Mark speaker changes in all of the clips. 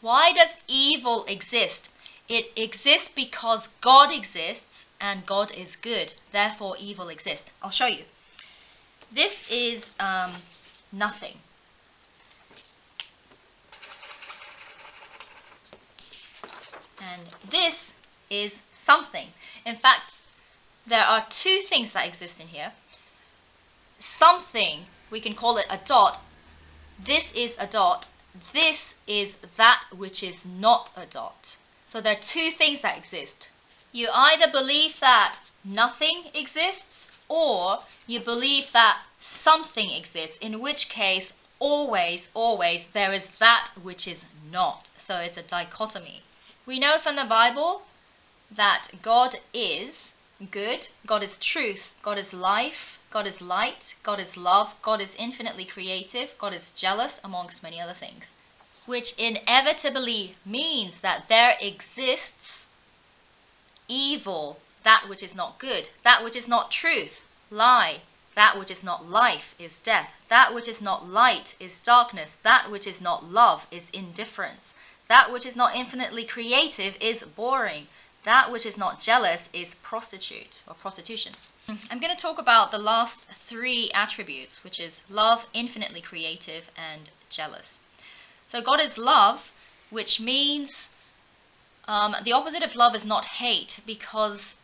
Speaker 1: Why does evil exist? It exists because God exists and God is good. Therefore, evil exists. I'll show you. This is nothing. And this is something. In fact, there are two things that exist in here. Something, we can call it a dot. This is a dot. This is that which is not a dot. So there are two things that exist. You either believe that nothing exists or you believe that something exists, in which case always there is that which is not. So it's a dichotomy. We know from the Bible that God is good, God is truth, God is life, God is light, God is love, God is infinitely creative, God is jealous, amongst many other things. Which inevitably means that there exists evil, that which is not good, that which is not truth, lie, that which is not life is death, that which is not light is darkness, that which is not love is indifference, that which is not infinitely creative is boring, that which is not jealous is prostitute or prostitution. I'm going to talk about the last three attributes, which is love, infinitely creative, and jealous. So God is love, which means the opposite of love is not hate, because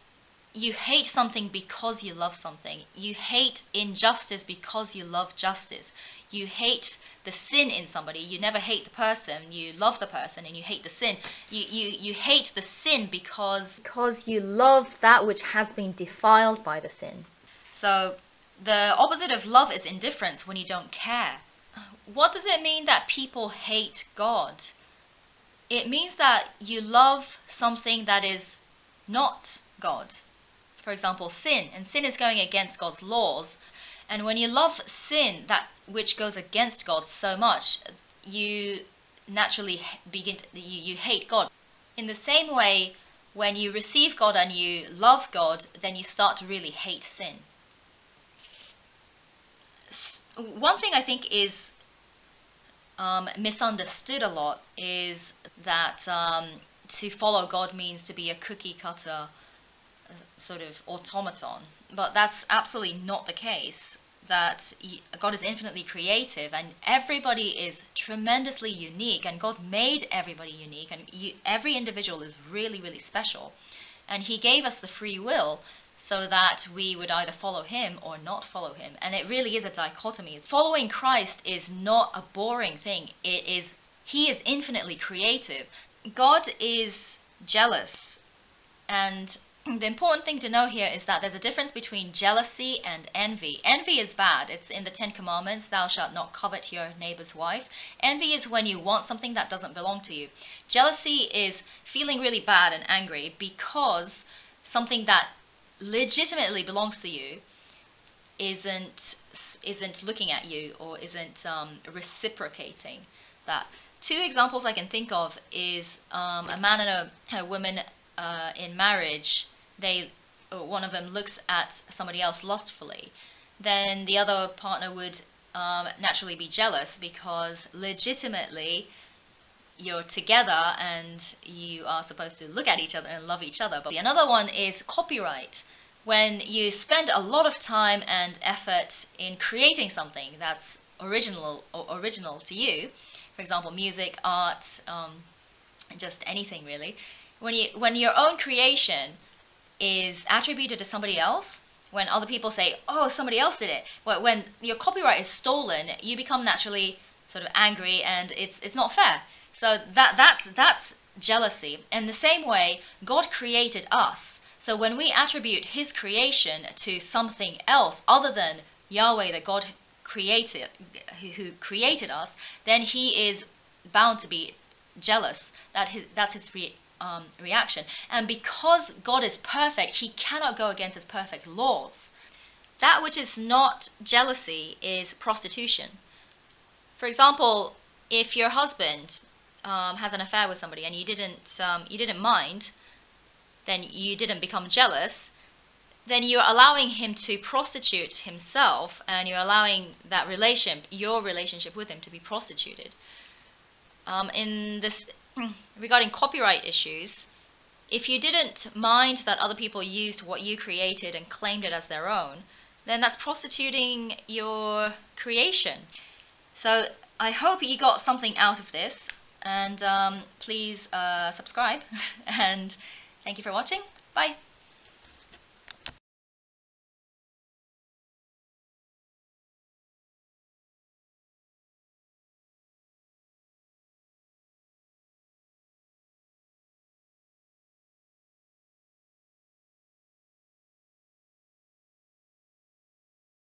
Speaker 1: you hate something because you love something. You hate injustice because you love justice. You hate the sin in somebody. You never hate the person. You love the person and you hate the sin. You hate the sin because you love that which has been defiled by the sin. So the opposite of love is indifference, when you don't care. What does it mean that people hate God? It means that you love something that is not God. For example, sin. And sin is going against God's laws. And when you love sin, that which goes against God so much, you naturally you hate God. In the same way, when you receive God and you love God, then you start to really hate sin. One thing I think is misunderstood a lot is that to follow God means to be a cookie cutter sort of automaton, but that's absolutely not the case. That God is infinitely creative and everybody is tremendously unique, and God made everybody unique, and every individual is really, really special, and He gave us the free will so that we would either follow Him or not follow Him. And it really is a dichotomy. Following Christ is not a boring thing. He is infinitely creative. God is jealous, and the important thing to know here is that there's a difference between jealousy and envy. Envy is bad. It's in the 10 Commandments, thou shalt not covet your neighbor's wife. Envy is when you want something that doesn't belong to you. Jealousy is feeling really bad and angry because something that legitimately belongs to you isn't looking at you or isn't reciprocating that. Two examples I can think of is a man and a woman in marriage. One of them looks at somebody else lustfully, then the other partner would naturally be jealous because legitimately you're together and you are supposed to look at each other and love each other. But another one is copyright. When you spend a lot of time and effort in creating something that's original to you, for example, music, art, just anything really. When your own creation is attributed to somebody else, when other people say, oh, somebody else did it, when your copyright is stolen, you become naturally sort of angry, and it's not fair. So that's jealousy. In the same way, God created us. So when we attribute His creation to something else other than Yahweh, that God created, who created us, then He is bound to be jealous. That's His reaction. And because God is perfect, He cannot go against His perfect laws. That which is not jealousy is prostitution. For example, if your husband has an affair with somebody and you didn't mind, then you didn't become jealous, then you're allowing him to prostitute himself, and you're allowing that your relationship with him, to be prostituted. In regarding copyright issues, if you didn't mind that other people used what you created and claimed it as their own, then that's prostituting your creation. So I hope you got something out of this, and please subscribe, and thank you for watching. Bye!